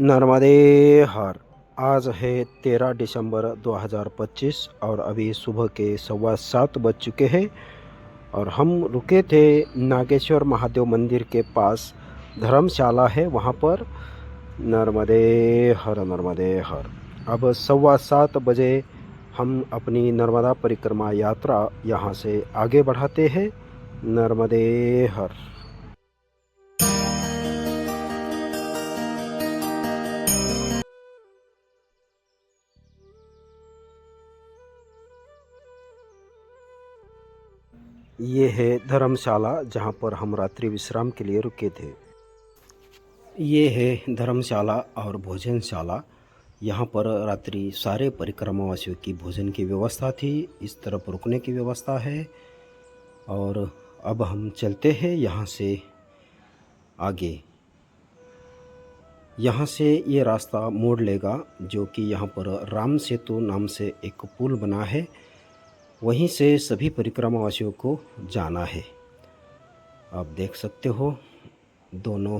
नर्मदे हर। आज है 13 दिसंबर 2025 और अभी सुबह के 7:15 बज चुके हैं और हम रुके थे नागेश्वर महादेव मंदिर के पास। धर्मशाला है वहाँ पर। नर्मदे हर नर्मदे हर। अब 7:15 बजे हम अपनी नर्मदा परिक्रमा यात्रा यहाँ से आगे बढ़ाते हैं। नर्मदे हर। ये है धर्मशाला जहाँ पर हम रात्रि विश्राम के लिए रुके थे। ये है धर्मशाला और भोजनशाला। यहाँ पर रात्रि सारे परिक्रमावासियों की भोजन की व्यवस्था थी। इस तरफ रुकने की व्यवस्था है। और अब हम चलते हैं यहाँ से आगे। यहाँ से ये रास्ता मोड़ लेगा जो कि यहाँ पर राम सेतु नाम से एक पुल बना है। वहीं से सभी परिक्रमावासियों को जाना है। आप देख सकते हो दोनों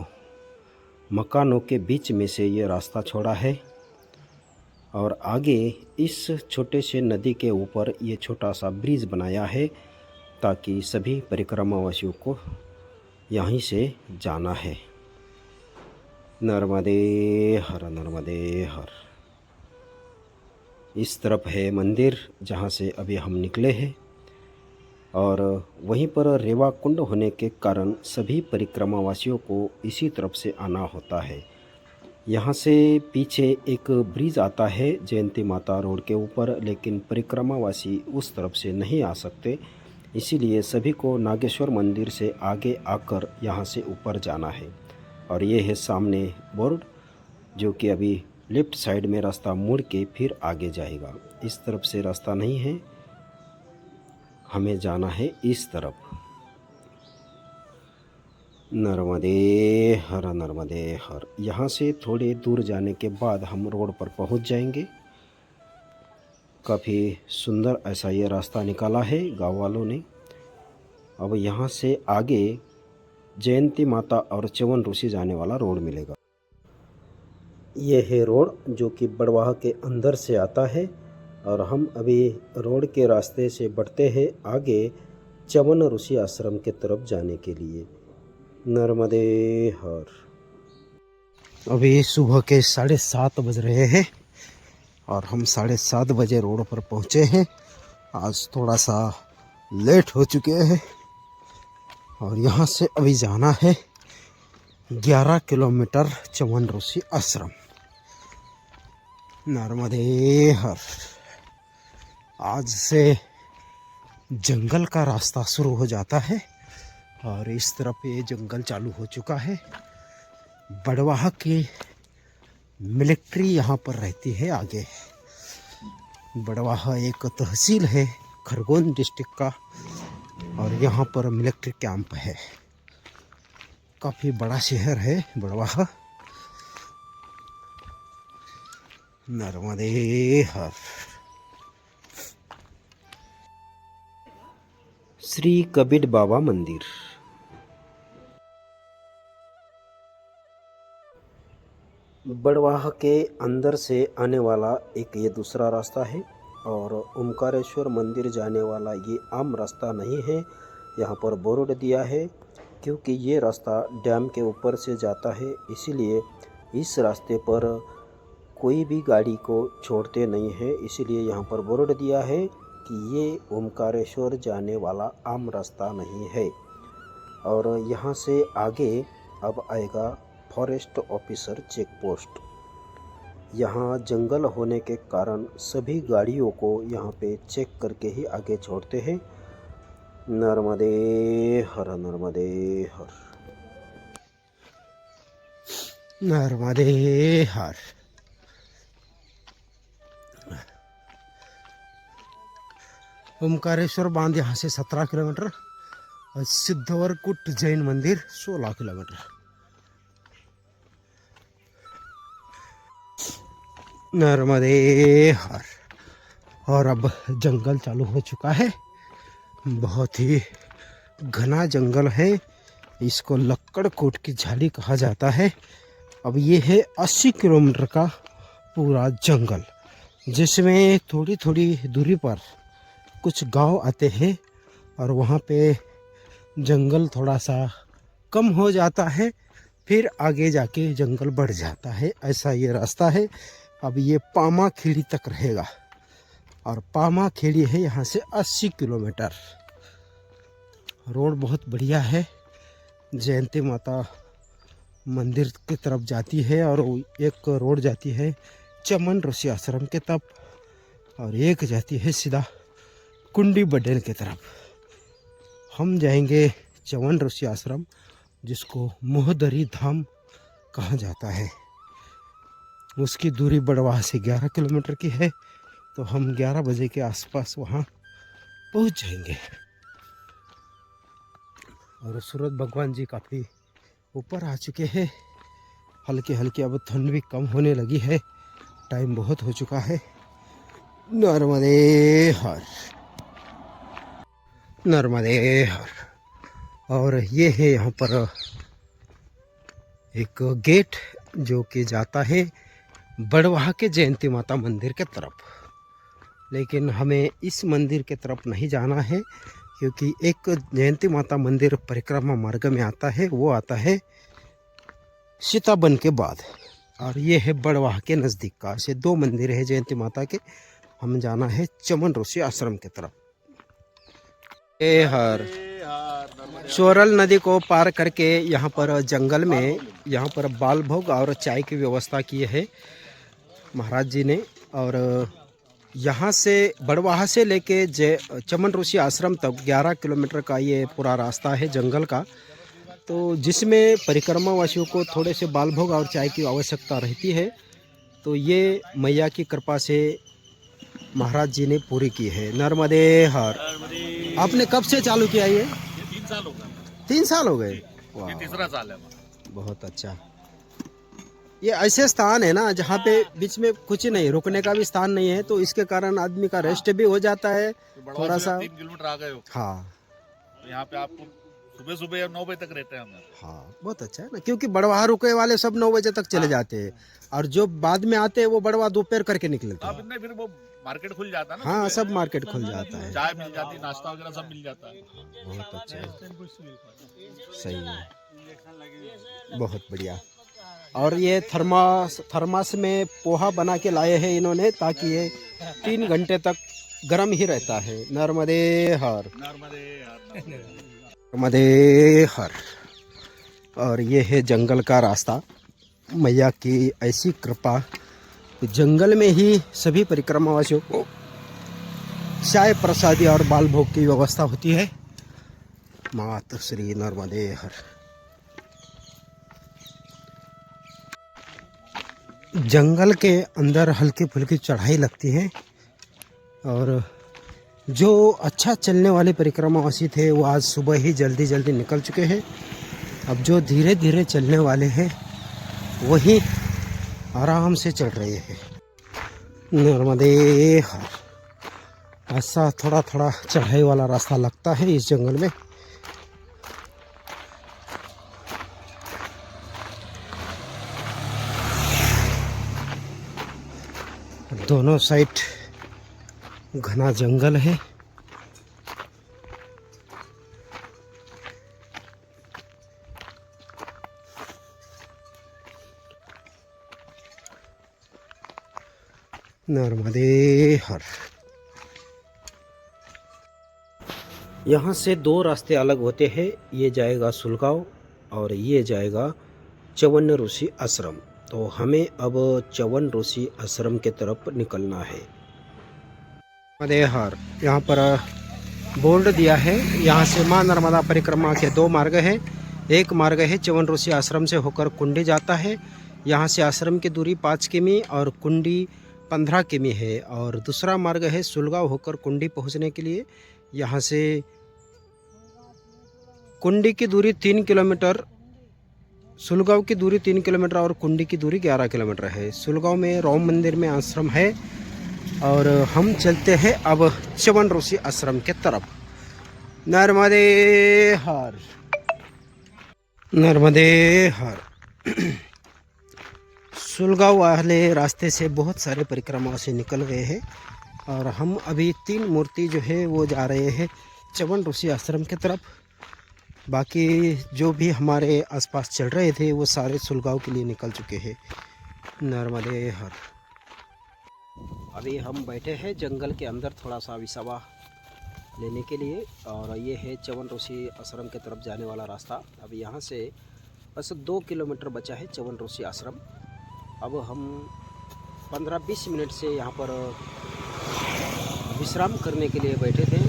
मकानों के बीच में से ये रास्ता छोड़ा है और आगे इस छोटे से नदी के ऊपर ये छोटा सा ब्रिज बनाया है ताकि सभी परिक्रमावासियों को यहीं से जाना है। नर्मदे हर नर्मदे हर। इस तरफ है मंदिर जहाँ से अभी हम निकले हैं और वहीं पर रेवा कुंड होने के कारण सभी परिक्रमावासियों को इसी तरफ से आना होता है। यहाँ से पीछे एक ब्रिज आता है जयंती माता रोड के ऊपर, लेकिन परिक्रमावासी उस तरफ से नहीं आ सकते। इसीलिए सभी को नागेश्वर मंदिर से आगे आकर यहाँ से ऊपर जाना है। और ये है सामने बोर्ड जो कि अभी लेफ्ट साइड में रास्ता मुड़ के फिर आगे जाएगा। इस तरफ से रास्ता नहीं है, हमें जाना है इस तरफ। नर्मदे हर नर्मदे हर। यहाँ से थोड़ी दूर जाने के बाद हम रोड पर पहुँच जाएंगे। काफ़ी सुंदर ऐसा ये रास्ता निकाला है गांव वालों ने। अब यहाँ से आगे जयंती माता और च्यवन ऋषि जाने वाला रोड मिलेगा। ये है रोड जो कि बड़वाह के अंदर से आता है और हम अभी रोड के रास्ते से बढ़ते हैं आगे च्यवन ऋषि आश्रम के तरफ जाने के लिए। नर्मदे हर। अभी सुबह के 7:30 बज रहे हैं और हम 7:30 बजे रोड पर पहुँचे हैं। आज थोड़ा सा लेट हो चुके हैं और यहाँ से अभी जाना है 11 किलोमीटर च्यवन ऋषि आश्रम। नर्मदे हर। आज से जंगल का रास्ता शुरू हो जाता है और इस तरफ ये जंगल चालू हो चुका है। बड़वाह की मिलिट्री यहाँ पर रहती है आगे। बड़वाह एक तहसील है खरगोन डिस्ट्रिक्ट का और यहाँ पर मिलिट्री कैंप है। काफ़ी बड़ा शहर है बड़वाह। नर्मदे हर। श्री कबीर बाबा मंदिर। बड़वाह के अंदर से आने वाला एक ये दूसरा रास्ता है और ओमकारेश्वर मंदिर जाने वाला ये आम रास्ता नहीं है। यहाँ पर बोर्ड दिया है क्योंकि ये रास्ता डैम के ऊपर से जाता है, इसीलिए इस रास्ते पर कोई भी गाड़ी को छोड़ते नहीं है। इसीलिए यहाँ पर बोर्ड दिया है कि ये ओमकारेश्वर जाने वाला आम रास्ता नहीं है। और यहाँ से आगे अब आएगा फॉरेस्ट ऑफिसर चेक पोस्ट। यहाँ जंगल होने के कारण सभी गाड़ियों को यहाँ पे चेक करके ही आगे छोड़ते हैं। नर्मदे हर नर्मदे हर। नर्मदे हर। ओमकारेश्वर बांध यहाँ से 17 किलोमीटर और सिद्धवरकुट जैन मंदिर 16 किलोमीटर। नर्मदे हर। और अब जंगल चालू हो चुका है। बहुत ही घना जंगल है। इसको लक्कड़ कोट की झाड़ी कहा जाता है। अब ये है 80 किलोमीटर का पूरा जंगल, जिसमें थोड़ी थोड़ी दूरी पर कुछ गांव आते हैं और वहाँ पे जंगल थोड़ा सा कम हो जाता है, फिर आगे जाके जंगल बढ़ जाता है। ऐसा ये रास्ता है। अब ये पामा खेड़ी तक रहेगा और पामा खेड़ी है यहाँ से 80 किलोमीटर। रोड बहुत बढ़िया है, जयंती माता मंदिर की तरफ जाती है और एक रोड जाती है चमन ऋषि आश्रम के तरफ और एक जाती है सीधा कुंडी बडेल की तरफ। हम जाएंगे चमन ऋषि आश्रम, जिसको मोहदरी धाम कहा जाता है। उसकी दूरी बड़वाह से 11 किलोमीटर की है, तो हम 11 बजे के आसपास वहाँ पहुँच जाएंगे। और सूरज भगवान जी काफ़ी ऊपर आ चुके हैं, हल्के हल्के अब ठंड भी कम होने लगी है, टाइम बहुत हो चुका है। नर्मदे हर, नर्मदे हर। और ये है यहाँ पर एक गेट जो कि जाता है बड़वाह के जयंती माता मंदिर के तरफ, लेकिन हमें इस मंदिर के तरफ नहीं जाना है, क्योंकि एक जयंती माता मंदिर परिक्रमा मार्ग में आता है, वो आता है सीताबन के बाद। और ये है बड़वाह के नज़दीक का, ऐसे 2 मंदिर है जयंती माता के। हम जाना है चमन ऋषि आश्रम की तरफ। हर शोरल नदी को पार करके यहाँ पर जंगल में यहाँ पर बाल भोग और चाय की व्यवस्था की है महाराज जी ने। और यहाँ से बड़वाह से लेके चमन ऋषि आश्रम तक 11 किलोमीटर का ये पूरा रास्ता है जंगल का, तो जिसमें परिक्रमा वासियों को थोड़े से बाल भोग और चाय की आवश्यकता रहती है। तो ये मैया की कृपा से महाराज जी ने पूरी की है। नर्मदे हर। आपने कब से चालू किया ये? 3 साल हो गए। 3 साल हो गए? ये तीसरा साल है हमारा। बहुत अच्छा। ये ऐसे स्थान है ना जहाँ पे बीच में कुछ नहीं, रुकने का भी स्थान नहीं है, तो इसके कारण आदमी का रेस्ट भी हो जाता है थोड़ा सा। 3 किलोमीटर आ गए हो। हाँ, यहाँ पे आपको सुबह सुबह 9 बजे तक रहते हैं हम। हाँ, बहुत अच्छा है ना, क्योंकि बड़वाह रुके वाले सब 9 बजे तक चले जाते हैं और जो बाद में आते हैं वो बड़वाह दोपहर करके निकलते हैं। अब फिर वो मार्केट खुल जाता है ना। हाँ, सब मार्केट खुल जाता है, चाय मिल जाती है, नाश्ता वगैरह सब मिल जाता है। बहुत अच्छा है, सही है, बहुत बढ़िया। और ये थर्मास में पोहा बना के लाए हैं इन्होंने, ताकि ये 3 घंटे तक गर्म ही रहता है। नर्मदे हर, नर्मदे हर। और ये है जंगल का रास्ता। मैया की ऐसी कृपा, जंगल में ही सभी परिक्रमावासियों को चाय प्रसादी और बाल भोग की व्यवस्था होती है। मात श्री नर्मदे हर। जंगल के अंदर हल्की फुल्की चढ़ाई लगती है, और जो अच्छा चलने वाले परिक्रमावासी थे वो आज सुबह ही जल्दी जल्दी निकल चुके हैं। अब जो धीरे धीरे चलने वाले हैं वही आराम से चल रहे हैं। नर्मदे हर। ऐसा थोड़ा थोड़ा चढ़ाई वाला रास्ता लगता है इस जंगल में। दोनों साइड घना जंगल है। नर्मदे हर। यहाँ से 2 रास्ते अलग होते हैं, ये जाएगा सुलगांव और ये जाएगा चवन ऋषि आश्रम। तो हमें अब चवन ऋषि आश्रम के तरफ निकलना है। नर्मदे हर। यहाँ पर बोर्ड दिया है, यहाँ से माँ नर्मदा परिक्रमा के 2 मार्ग है। एक मार्ग है चवन ऋषि आश्रम से होकर कुंडी जाता है, यहाँ से आश्रम की दूरी 5 किमी और कुंडी 15 किमी है। और दूसरा मार्ग है सुलगांव होकर कुंडी पहुँचने के लिए, यहाँ से कुंडी की दूरी 3 किलोमीटर, सुलगांव की दूरी 3 किलोमीटर और कुंडी की दूरी 11 किलोमीटर है। सुलगांव में राम मंदिर में आश्रम है और हम चलते हैं अब चवन ऋषि आश्रम के तरफ। नर्मदे हर, नर्मदे हर। सुलगांव वाले रास्ते से बहुत सारे परिक्रमा से निकल गए हैं और हम अभी 3 मूर्ति जो है वो जा रहे हैं च्यवन ऋषि आश्रम की तरफ। बाकी जो भी हमारे आसपास चल रहे थे वो सारे सुलगांव के लिए निकल चुके हैं। नर्मदे हर। अभी हम बैठे हैं जंगल के अंदर थोड़ा सा विसावा लेने के लिए और ये है च्यवन ऋषि आश्रम की तरफ जाने वाला रास्ता। अभी यहाँ से बस 2 किलोमीटर बचा है च्यवन ऋषि आश्रम। अब हम 15-20 मिनट से यहाँ पर विश्राम करने के लिए बैठे थे।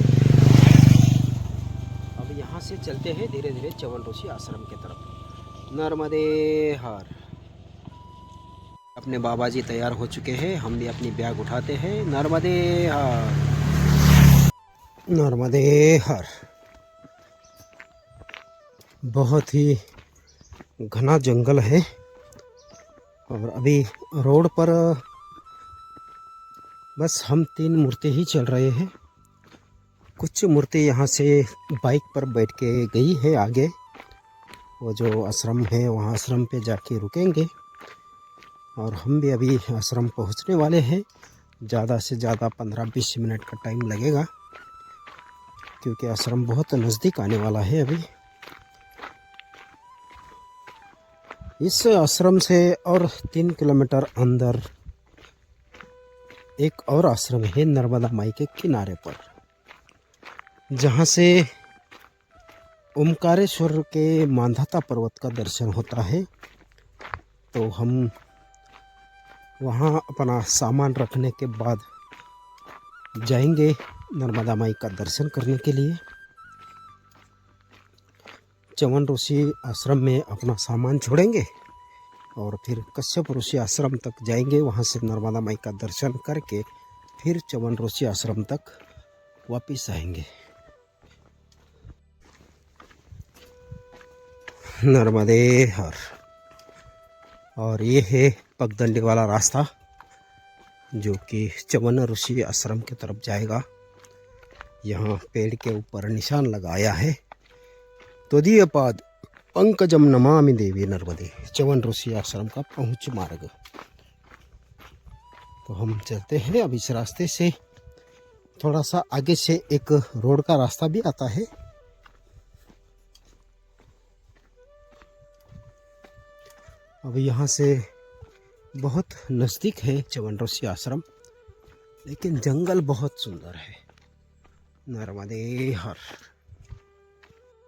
अब यहाँ से चलते हैं धीरे धीरे च्यवन ऋषि आश्रम की तरफ। नर्मदे हर। अपने बाबा जी तैयार हो चुके हैं, हम भी अपनी बैग उठाते हैं। नर्मदे हर, नर्मदे हर। बहुत ही घना जंगल है और अभी रोड पर बस हम 3 मूर्ति ही चल रहे हैं। कुछ मूर्ति यहाँ से बाइक पर बैठ के गई है आगे, वो जो आश्रम है वहाँ आश्रम पे जाके रुकेंगे और हम भी अभी आश्रम पहुँचने वाले हैं। ज़्यादा से ज़्यादा 15-20 मिनट का टाइम लगेगा क्योंकि आश्रम बहुत नज़दीक आने वाला है। अभी इस आश्रम से और 3 किलोमीटर अंदर एक और आश्रम है नर्मदा माई के किनारे पर, जहाँ से ओमकारेश्वर के मांधाता पर्वत का दर्शन होता है। तो हम वहाँ अपना सामान रखने के बाद जाएंगे नर्मदा माई का दर्शन करने के लिए। च्यवन ऋषि आश्रम में अपना सामान छोड़ेंगे और फिर कश्यप ऋषि आश्रम तक जाएंगे। वहाँ से नर्मदा माई का दर्शन करके फिर च्यवन ऋषि आश्रम तक वापस आएंगे। नर्मदे हर। और ये है पगडंडी वाला रास्ता जो कि च्यवन ऋषि आश्रम की तरफ जाएगा। यहाँ पेड़ के ऊपर निशान लगाया है, त्वदीयपाद पंकजम नमामि देवी नर्मदे, च्यवन ऋषि आश्रम का पहुँच मार्ग। तो हम चलते हैं। अब इस रास्ते से थोड़ा सा आगे से एक रोड का रास्ता भी आता है। अब यहाँ से बहुत नज़दीक है च्यवन ऋषि आश्रम, लेकिन जंगल बहुत सुंदर है। नर्मदे हर,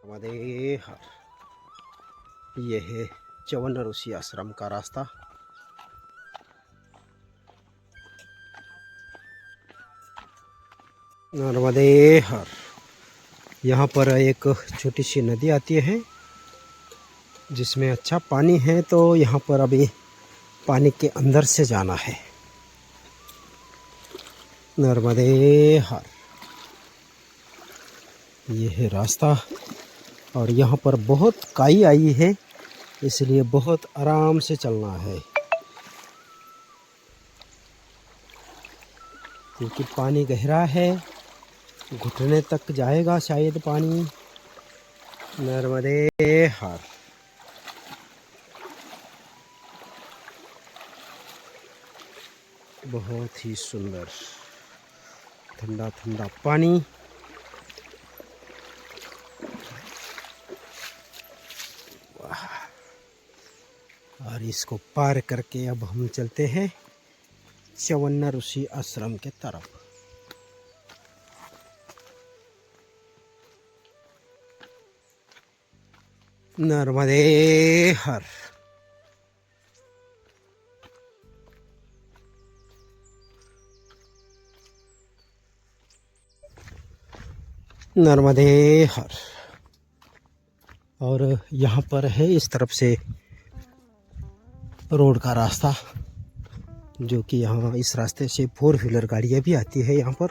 नर्मदे हर। ये है च्यवन ऋषि आश्रम का रास्ता। नर्मदे हर। यहाँ पर एक छोटी सी नदी आती है जिसमें अच्छा पानी है। तो यहाँ पर अभी पानी के अंदर से जाना है। नर्मदे हर। ये है रास्ता और यहाँ पर बहुत काई आई है, इसलिए बहुत आराम से चलना है क्योंकि पानी गहरा है, घुटने तक जाएगा शायद पानी। नर्मदे हर। बहुत ही सुंदर ठंडा ठंडा पानी। और इसको पार करके अब हम चलते हैं च्यवन ऋषि आश्रम के तरफ। नर्मदे हर। नर्मदे हर। और यहाँ पर है इस तरफ से रोड का रास्ता, जो कि यहाँ इस रास्ते से 4 व्हीलर गाड़ियाँ भी आती है यहाँ पर।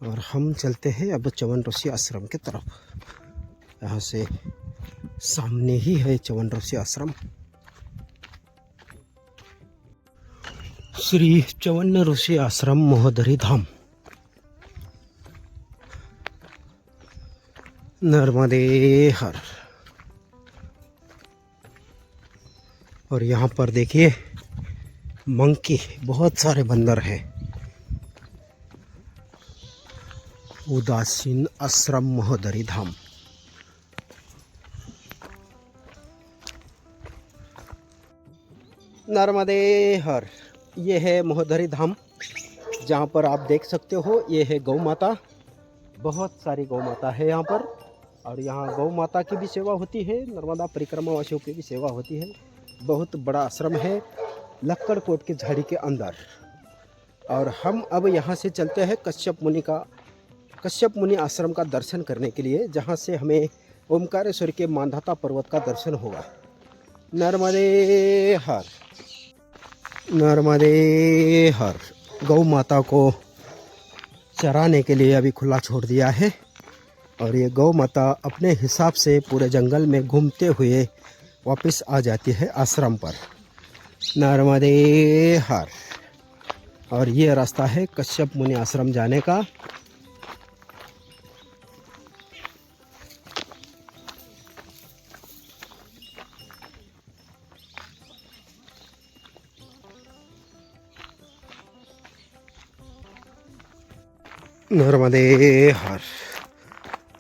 और हम चलते हैं अब च्यवन ऋषि आश्रम की तरफ। यहाँ से सामने ही है च्यवन ऋषि आश्रम। श्री च्यवन ऋषि आश्रम महोदरी धाम। नर्मदे हर। और यहाँ पर देखिए मंकी, बहुत सारे बंदर हैं। उदासीन आश्रम महोदरी धाम। नर्मदे हर, ये है महोदरी धाम, जहाँ पर आप देख सकते हो ये है गौ माता। बहुत सारी गौ माता है यहाँ पर, और यहाँ गौ माता की भी सेवा होती है, नर्मदा परिक्रमा वासियों की भी सेवा होती है। बहुत बड़ा आश्रम है लक्कड़कोट की झाड़ी के अंदर। और हम अब यहाँ से चलते हैं कश्यप मुनि आश्रम का दर्शन करने के लिए, जहाँ से हमें ओमकारेश्वर के मांधाता पर्वत का दर्शन होगा। नर्मदे हर, नर्मदे हर। गौ माता को चराने के लिए अभी खुला छोड़ दिया है, और ये गौ माता अपने हिसाब से पूरे जंगल में घूमते हुए वापस आ जाती है आश्रम पर। नर्मदे हर। और ये रास्ता है कश्यप मुनि आश्रम जाने का। नर्मदे हर।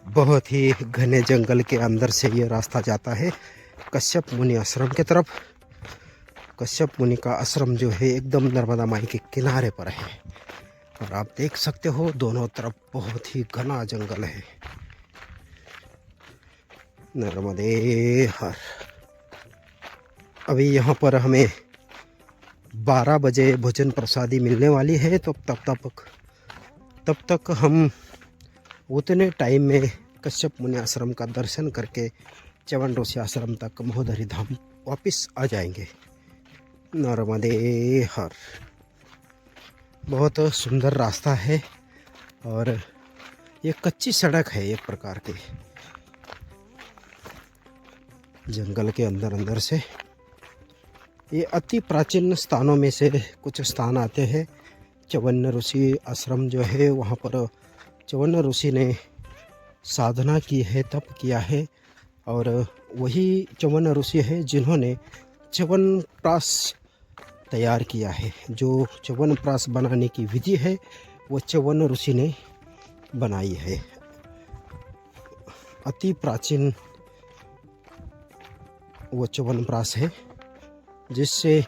बहुत ही घने जंगल के अंदर से ये रास्ता जाता है कश्यप मुनि आश्रम की तरफ। कश्यप मुनि का आश्रम जो है एकदम नर्मदा माई के किनारे पर है, और आप देख सकते हो दोनों तरफ बहुत ही घना जंगल है। नर्मदे हर। अभी यहाँ पर हमें 12 बजे भोजन प्रसादी मिलने वाली है, तो तब तक हम उतने टाइम में कश्यप मुनि आश्रम का दर्शन करके च्यवन ऋषि आश्रम तक महोदरी धाम वापस आ जाएंगे। नर्मदे हर। बहुत सुंदर रास्ता है, और ये कच्ची सड़क है एक प्रकार की, जंगल के अंदर से। ये अति प्राचीन स्थानों में से कुछ स्थान आते हैं। च्यवन ऋषि आश्रम जो है, वहाँ पर च्यवन ऋषि ने साधना की है, तप किया है, और वही च्यवन ऋषि है जिन्होंने च्यवनप्राश तैयार किया है। जो च्यवनप्राश बनाने की विधि है वो च्यवन ऋषि ने बनाई है। अति प्राचीन वो च्यवनप्राश है, जिससे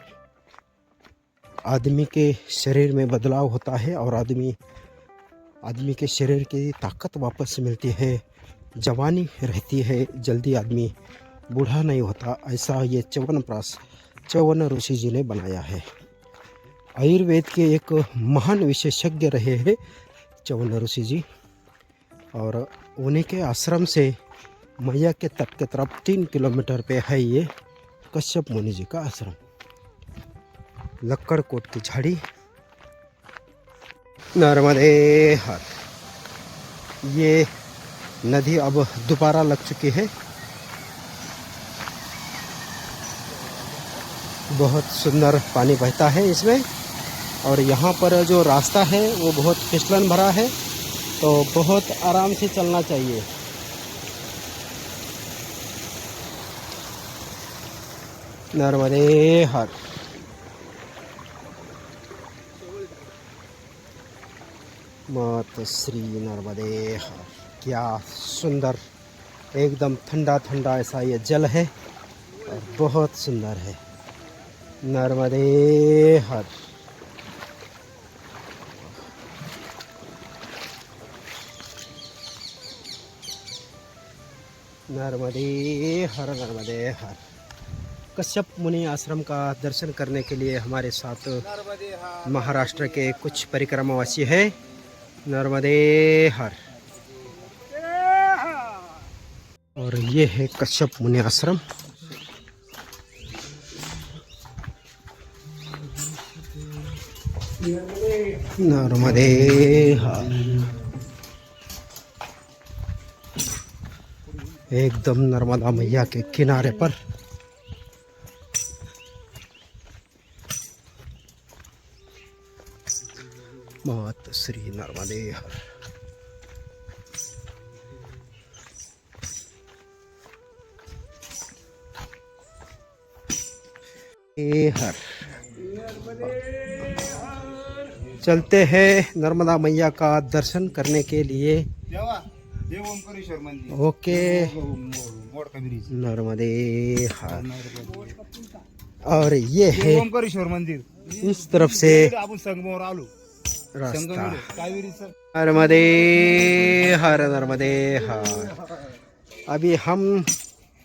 आदमी के शरीर में बदलाव होता है, और आदमी के शरीर की ताकत वापस मिलती है, जवानी रहती है, जल्दी आदमी बूढ़ा नहीं होता। ऐसा ये च्यवनप्राश च्यवन ऋषि जी ने बनाया है। आयुर्वेद के एक महान विशेषज्ञ रहे हैं च्यवन ऋषि जी, और उन्हीं के आश्रम से मैया के तट के तरफ 3 किलोमीटर पे है ये कश्यप मुनि जी का आश्रम। लक्कड़कोट की झाड़ी। नर्मदे हर। ये नदी अब दोबारा लग चुकी है। बहुत सुंदर पानी बहता है इसमें, और यहाँ पर जो रास्ता है वो बहुत फिसलन भरा है, तो बहुत आराम से चलना चाहिए। नर्मदे हर। मात श्री नर्मदे हर। क्या सुंदर, एकदम ठंडा ठंडा ऐसा ये जल है, और बहुत सुंदर है। नर्मदे हर। नर्मदे हर, नर्मदे हर। कश्यप मुनि आश्रम का दर्शन करने के लिए हमारे साथ महाराष्ट्र के कुछ परिक्रमावासी है। नर्मदे हर। और ये है कश्यप मुनि आश्रम। नर्मदे हर। एकदम नर्मदा मैया के किनारे पर। मात श्री नर्मदे हर। हर चलते हैं नर्मदा मैया का दर्शन करने के लिए। ओमकारेश्वर मंदिर ओके मोड़का ब्रिज नर्मदे हर। और ये है ओमकारेश्वर मंदिर इस तरफ से आपण संगमवर आलो रास्ता। कावेरीचं नर्मदे हर नर्मदे हर। अभी हम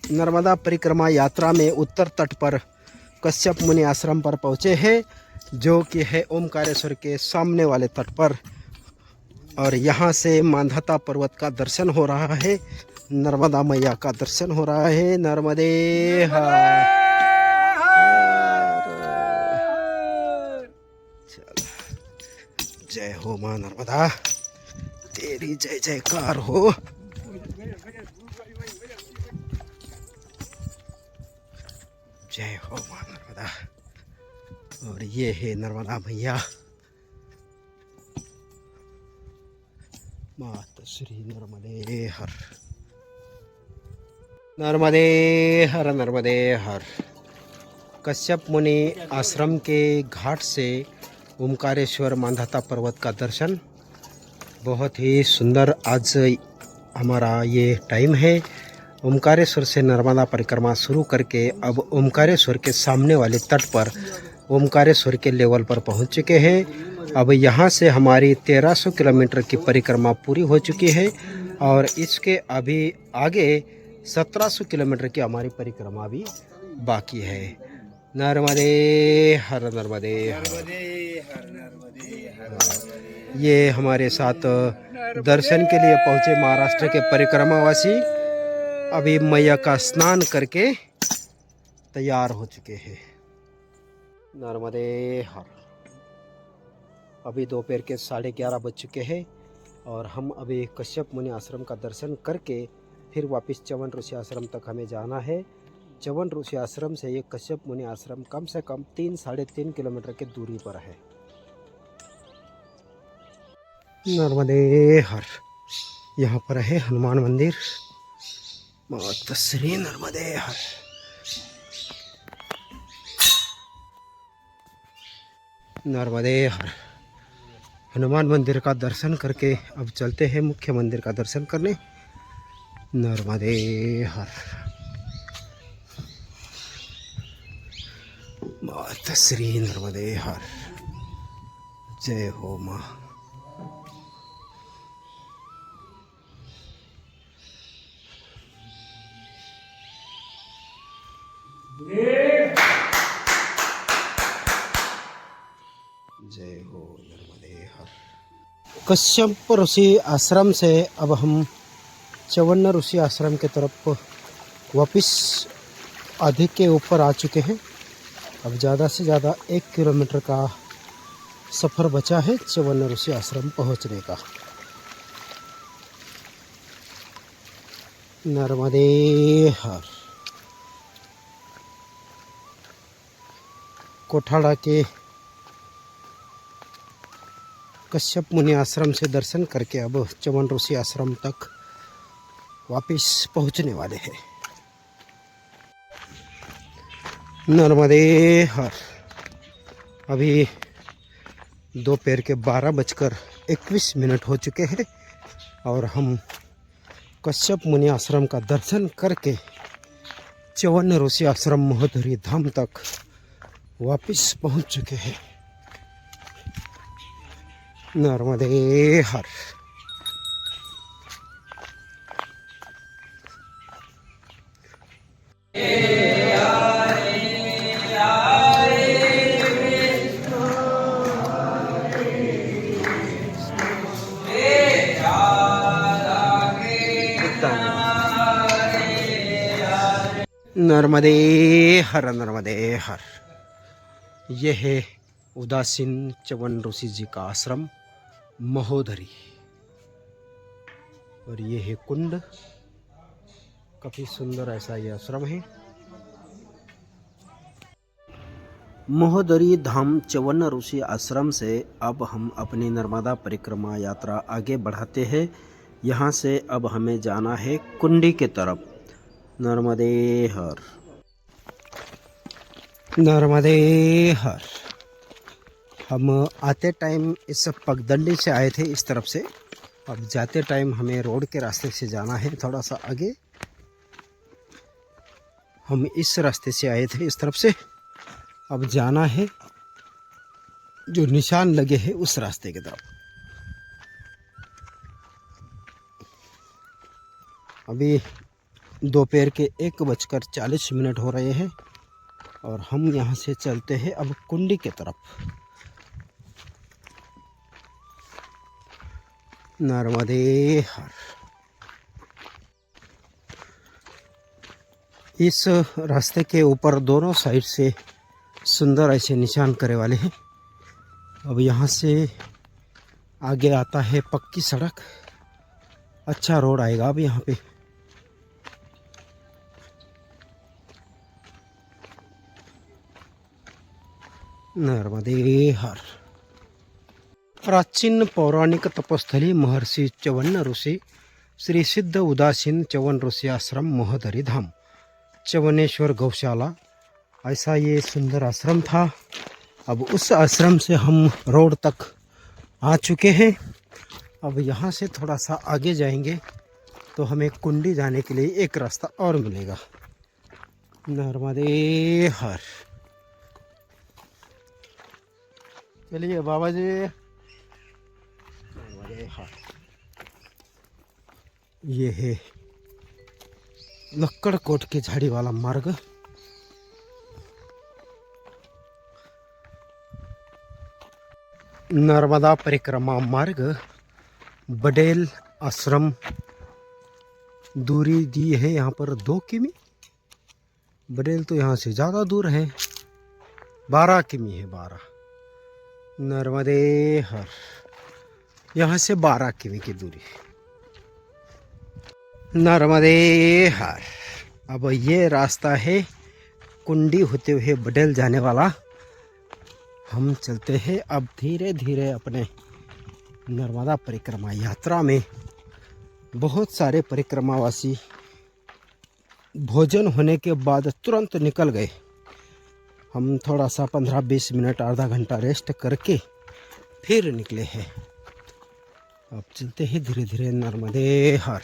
नर्मदा परिक्रमा यात्रा में उत्तर तट पर कश्यप मुनि आश्रम पर पहुँचे हैं, जो कि है ओमकारेश्वर के सामने वाले तट पर। और यहाँ से मांधाता पर्वत का दर्शन हो रहा है, नर्मदा मैया का दर्शन हो रहा है। नर्मदे हर। चल जय हो माँ नर्मदा, तेरी जय जयकार हो। जय हो माँ नर्मदा। और ये है नर्मदा मैया, माता श्री नर्मदे हर। नर्मदे हर नर्मदे हर। कश्यप मुनि आश्रम के घाट से ओमकारेश्वर मांधाता पर्वत का दर्शन बहुत ही सुंदर। आज हमारा ये टाइम है ओमकारेश्वर से नर्मदा परिक्रमा शुरू करके अब ओमकारेश्वर के सामने वाले तट पर ओमकारेश्वर के लेवल पर पहुंच चुके हैं। अब यहाँ से हमारी 1300 किलोमीटर की परिक्रमा पूरी हो चुकी है और इसके अभी आगे 1700 किलोमीटर की हमारी परिक्रमा भी बाकी है। नर्मदे हर नर्मदे हर। ये हमारे साथ दर्शन के लिए पहुँचे महाराष्ट्र के परिक्रमावासी अभी मैया का स्नान करके तैयार हो चुके हैं। नर्मदे हर। अभी दोपहर के 11:30 बज चुके हैं और हम अभी कश्यप मुनि आश्रम का दर्शन करके फिर वापस च्यवन ऋषि आश्रम तक हमें जाना है। च्यवन ऋषि आश्रम से ये कश्यप मुनि आश्रम कम से कम 3-3.5 किलोमीटर की दूरी पर है। नर्मदे हर। यहाँ पर है हनुमान मंदिर। माता श्री नर्मदे हर। नर्मदे हर। हनुमान मंदिर का दर्शन करके अब चलते हैं मुख्य मंदिर का दर्शन करने। नर्मदे हर। माता श्री नर्मदे हर। जय हो माँ। जय हो नर्मदे हर। कश्यप ऋषि आश्रम से अब हम च्यवन ऋषि आश्रम के तरफ वापस आधे के ऊपर आ चुके हैं। अब ज़्यादा से ज़्यादा 1 किलोमीटर का सफ़र बचा है च्यवन ऋषि आश्रम पहुंचने का। नर्मदे हर। कोठाड़ा के कश्यप मुनि आश्रम से दर्शन करके अब च्यवन ऋषि आश्रम तक वापस पहुंचने वाले हैं। नर्मदे हर। अभी दोपहर के 12:21 हो चुके हैं और हम कश्यप मुनि आश्रम का दर्शन करके च्यवन ऋषि आश्रम महोदरी धाम तक वापस पहुंच चुके हैं। नर्मदे हर। नर्मदे हर नर्मदे हर। यह है उदासीन च्यवन ऋषि जी का आश्रम महोदरी और ये है कुंड। काफी सुंदर ऐसा ये आश्रम है। महोदरी धाम च्यवन ऋषि आश्रम से अब हम अपनी नर्मदा परिक्रमा यात्रा आगे बढ़ाते हैं। यहाँ से अब हमें जाना है कुंडी के तरफ। नर्मदे हर। नर्मदे हर। हम आते टाइम इस पगडंडी से आए थे इस तरफ से। अब जाते टाइम हमें रोड के रास्ते से जाना है थोड़ा सा आगे। हम इस रास्ते से आए थे इस तरफ से। अब जाना है जो निशान लगे हैं उस रास्ते की तरफ। अभी दोपहर के 1:40 हो रहे हैं और हम यहाँ से चलते हैं अब कुंडी की तरफ। नर्मदे हर। इस रास्ते के ऊपर दोनों साइड से सुंदर ऐसे निशान करे वाले हैं। अब यहाँ से आगे आता है पक्की सड़क। अच्छा रोड आएगा अब यहाँ पे। नर्मदे हर। प्राचीन पौराणिक तपस्थली महर्षि च्यवन ऋषि श्री सिद्ध उदासीन च्यवन ऋषि आश्रम मोहदरी धाम च्यवनेश्वर गौशाला, ऐसा ये सुंदर आश्रम था। अब उस आश्रम से हम रोड तक आ चुके हैं। अब यहाँ से थोड़ा सा आगे जाएंगे तो हमें कुंडी जाने के लिए एक रास्ता और मिलेगा। नर्मदे हर। चलिए बाबा जी। नर्मदे हर। ये है लक्कड़ कोट की झाड़ी वाला मार्ग। नर्मदा परिक्रमा मार्ग बडेल आश्रम दूरी दी है यहाँ पर 2 किमी। बडेल तो यहाँ से ज़्यादा दूर है, 12 किमी है। 12 नर्मदे हर। यहाँ से 12 किमी की दूरी। नर्मदे हर। अब ये रास्ता है कुंडी होते हुए बडेल जाने वाला। हम चलते हैं अब धीरे धीरे अपने नर्मदा परिक्रमा यात्रा में। बहुत सारे परिक्रमावासी भोजन होने के बाद तुरंत निकल गए। हम थोड़ा सा 15-20 मिनट आधा घंटा रेस्ट करके फिर निकले हैं। अब चलते हैं धीरे धीरे नर्मदे हर।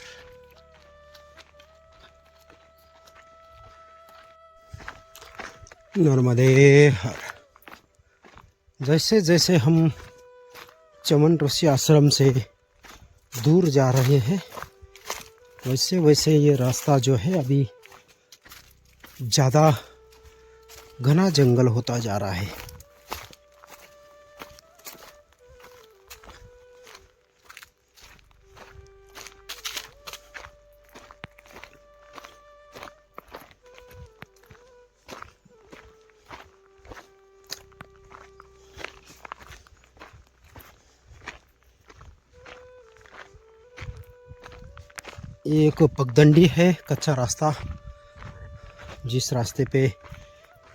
नर्मदे हर। जैसे जैसे हम च्यवन ऋषि आश्रम से दूर जा रहे हैं वैसे वैसे ये रास्ता जो है अभी ज़्यादा घना जंगल होता जा रहा है। एक पगडंडी है, कच्चा रास्ता, जिस रास्ते पे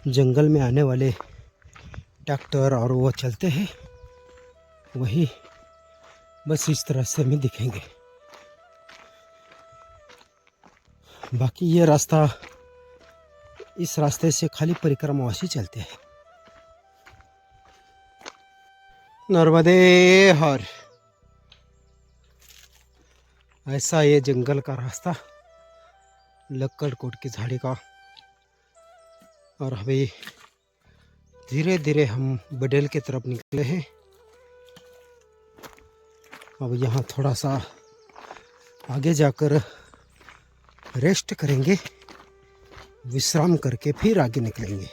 जंगल में आने वाले ट्रैक्टर और वो चलते हैं वही बस इस तरह से हमें दिखेंगे। बाकी ये रास्ता, इस रास्ते से खाली परिक्रमावासी चलते हैं। नर्मदे हर। ऐसा ये जंगल का रास्ता लक्कड़ कोट की झाड़ी का। और अभी धीरे धीरे हम बडेल की तरफ निकले हैं। अब यहाँ थोड़ा सा आगे जाकर रेस्ट करेंगे, विश्राम करके फिर आगे निकलेंगे।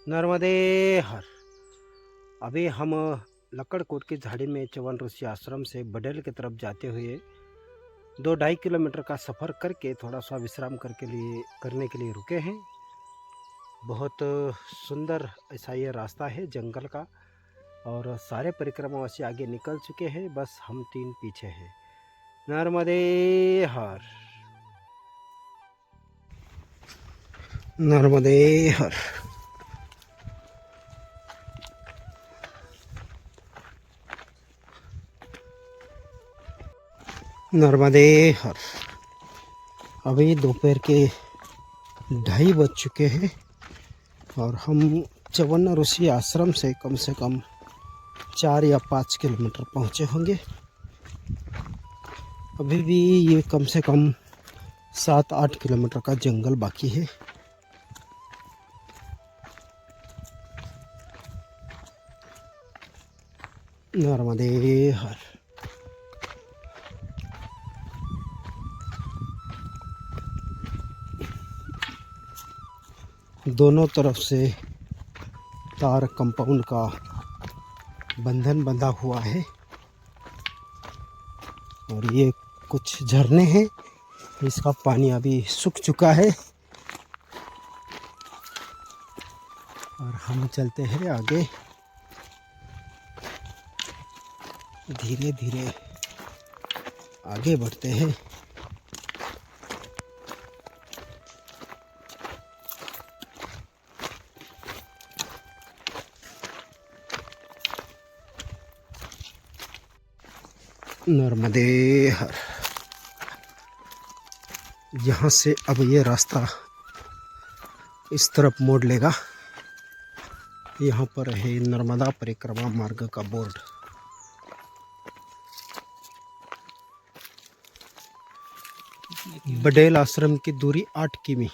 नर्मदे हर। अभी हम लक्कड़ कोट की झाड़ी में च्यवन ऋषि आश्रम से बडेल की तरफ जाते हुए 2-2.5 किलोमीटर का सफ़र करके थोड़ा सा विश्राम करने के लिए रुके हैं। बहुत सुंदर ऐसा ये रास्ता है जंगल का और सारे परिक्रमावासी आगे निकल चुके हैं, बस हम 3 पीछे हैं। नर्मदे हर। नर्मदे हर। नर्मदे हर। अभी दोपहर के 2:30 बज चुके हैं और हम च्यवन ऋषि आश्रम से कम 4 या 5 किलोमीटर पहुँचे होंगे। अभी भी ये कम से कम 7-8 किलोमीटर का जंगल बाकी है। नर्मदे हर। दोनों तरफ से तार कंपाउंड का बंधन बंधा हुआ है और ये कुछ झरने हैं, इसका पानी अभी सूख चुका है और हम चलते हैं आगे। धीरे धीरे आगे बढ़ते हैं। नर्मदे हर। यहाँ से अब ये रास्ता इस तरफ मोड़ लेगा। यहाँ पर है नर्मदा परिक्रमा मार्ग का बोर्ड। बडेल आश्रम की दूरी 8 किमी।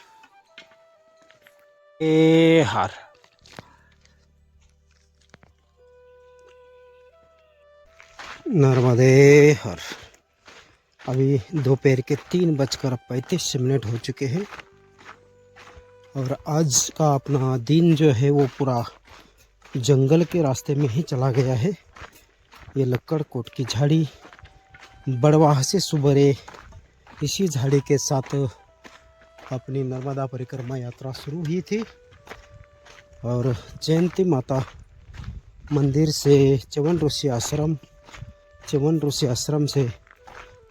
ए हार। नर्मदे हर। अभी दोपहर के 3:35 हो चुके हैं और आज का अपना दिन जो है वो पूरा जंगल के रास्ते में ही चला गया है। ये लक्कड़ कोट की झाड़ी बड़वाह से सुबह इसी झाड़ी के साथ अपनी नर्मदा परिक्रमा यात्रा शुरू हुई थी और जयंती माता मंदिर से च्यवन ऋषि आश्रम, च्यवन ऋषि आश्रम से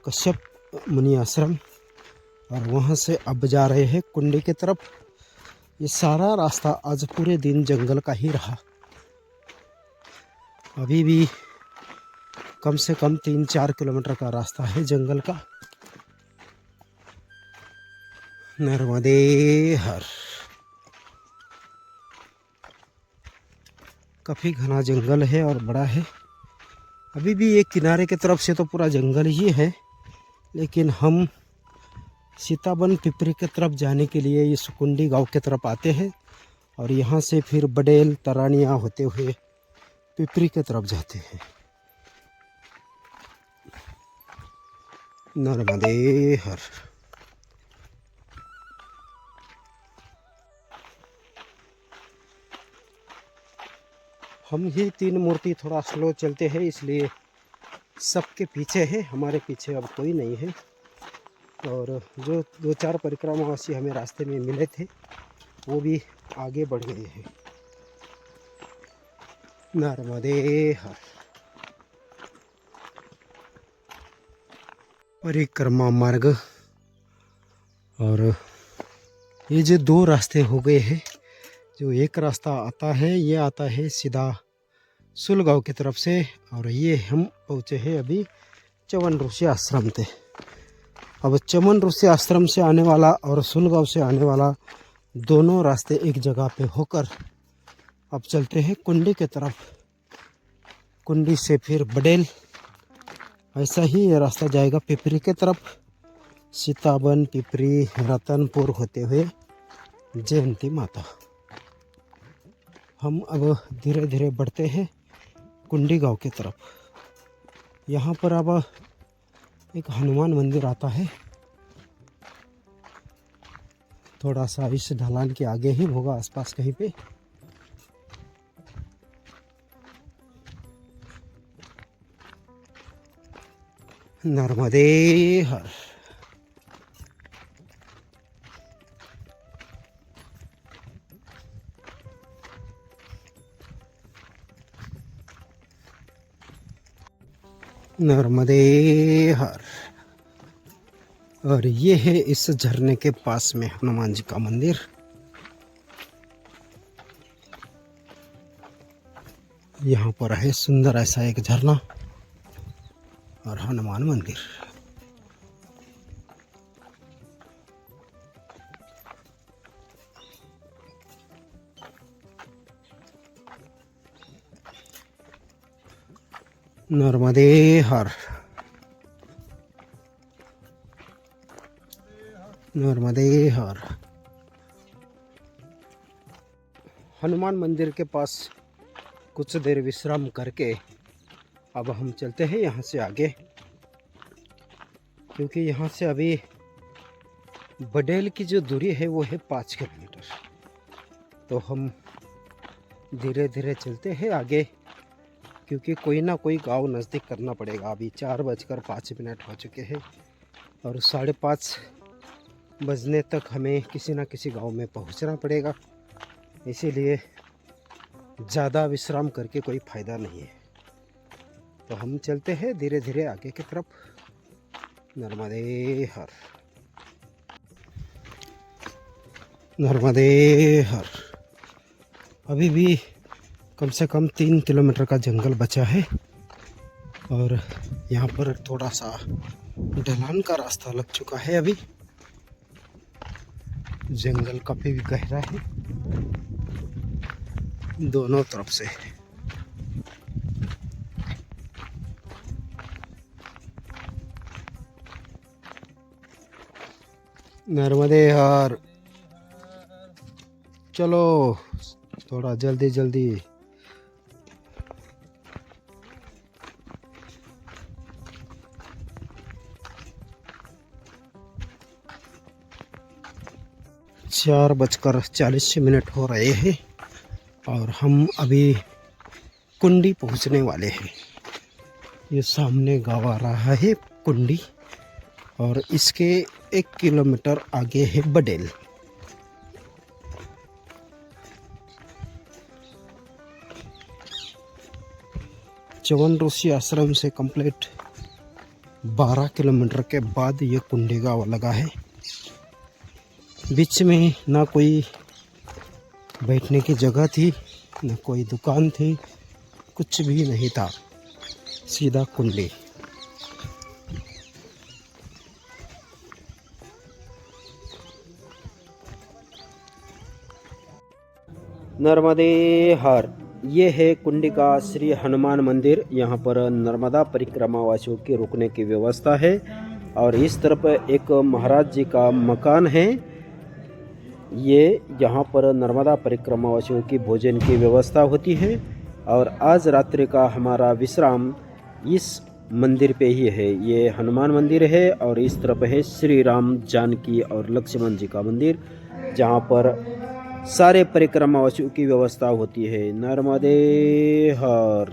कश्यप मुनि आश्रम और वहाँ से अब जा रहे हैं कुंडी की तरफ। ये सारा रास्ता आज पूरे दिन जंगल का ही रहा। अभी भी कम से कम 3-4 किलोमीटर का रास्ता है जंगल का। नर्मदे हर। काफ़ी घना जंगल है और बड़ा है। अभी भी एक किनारे की तरफ से तो पूरा जंगल ही है, लेकिन हम सीताबन पिपरी की तरफ जाने के लिए ये सुकुंडी गांव की तरफ आते हैं और यहाँ से फिर बडेल तरानिया होते हुए पिपरी की तरफ जाते हैं। नर्मदे हर। हम ही 3 मूर्ति थोड़ा स्लो चलते हैं, इसलिए सबके पीछे है, हमारे पीछे अब कोई नहीं है। और जो 2-4 परिक्रमावासी हमें रास्ते में मिले थे वो भी आगे बढ़ गए हैं। नर्मदे हर। परिक्रमा मार्ग। और ये जो 2 रास्ते हो गए हैं, जो एक रास्ता आता है ये आता है सीधा सुलगांव की तरफ से और ये हम पहुँचे हैं अभी च्यवन ऋषि आश्रम पे। अब च्यवन ऋषि आश्रम से आने वाला और सुलगांव से आने वाला दोनों रास्ते एक जगह पे होकर अब चलते हैं कुंडी की तरफ। कुंडी से फिर बडेल, ऐसा ही ये रास्ता जाएगा पिपरी की तरफ, सीताबन, पिपरी, रतनपुर होते हुए जयंती माता। हम अब धीरे धीरे बढ़ते हैं कुंडी गांव की तरफ। यहाँ पर अब एक हनुमान मंदिर आता है, थोड़ा सा इस ढलान के आगे ही होगा, आसपास कहीं पे। नर्मदे हर। नर्मदे हर। और ये है इस झरने के पास में हनुमान जी का मंदिर। यहाँ पर है सुंदर ऐसा एक झरना और हनुमान मंदिर। नर्मदे हर, नर्मदे हर। हनुमान मंदिर के पास कुछ देर विश्राम करके अब हम चलते हैं यहाँ से आगे, क्योंकि यहाँ से अभी बडेल की जो दूरी है वो है 5 किलोमीटर। तो हम धीरे धीरे चलते हैं आगे, क्योंकि कोई ना कोई गांव नज़दीक करना पड़ेगा। अभी 4:05 हो चुके हैं और 5:30 बजने तक हमें किसी ना किसी गांव में पहुंचना पड़ेगा। इसीलिए ज़्यादा विश्राम करके कोई फ़ायदा नहीं है। तो हम चलते हैं धीरे धीरे आगे की तरफ। नर्मदे हर, नर्मदे हर। अभी भी कम से कम 3 किलोमीटर का जंगल बचा है और यहाँ पर थोड़ा सा ढलान का रास्ता लग चुका है। अभी जंगल काफी गहरा है दोनों तरफ से। नर्मदे हर, चलो थोड़ा जल्दी जल्दी। चार 4:40 हो रहे हैं और हम अभी कुंडी पहुंचने वाले हैं। ये सामने गांव आ रहा है कुंडी और इसके 1 किलोमीटर आगे है बडेल। चवन ऋषि आश्रम से कंप्लीट 12 किलोमीटर के बाद ये कुंडी गांव लगा है। बीच में ना कोई बैठने की जगह थी, ना कोई दुकान थी, कुछ भी नहीं था, सीधा कुंडी। नर्मदे हर, ये है कुंडी का श्री हनुमान मंदिर। यहाँ पर नर्मदा परिक्रमा वासियों के रुकने की व्यवस्था है और इस तरफ एक महाराज जी का मकान है। ये यहाँ पर नर्मदा परिक्रमा वासियों की भोजन की व्यवस्था होती है और आज रात्रि का हमारा विश्राम इस मंदिर पे ही है। ये हनुमान मंदिर है और इस तरफ है श्री राम, जानकी और लक्ष्मण जी का मंदिर, जहाँ पर सारे परिक्रमावासियों की व्यवस्था होती है। नर्मदे हर।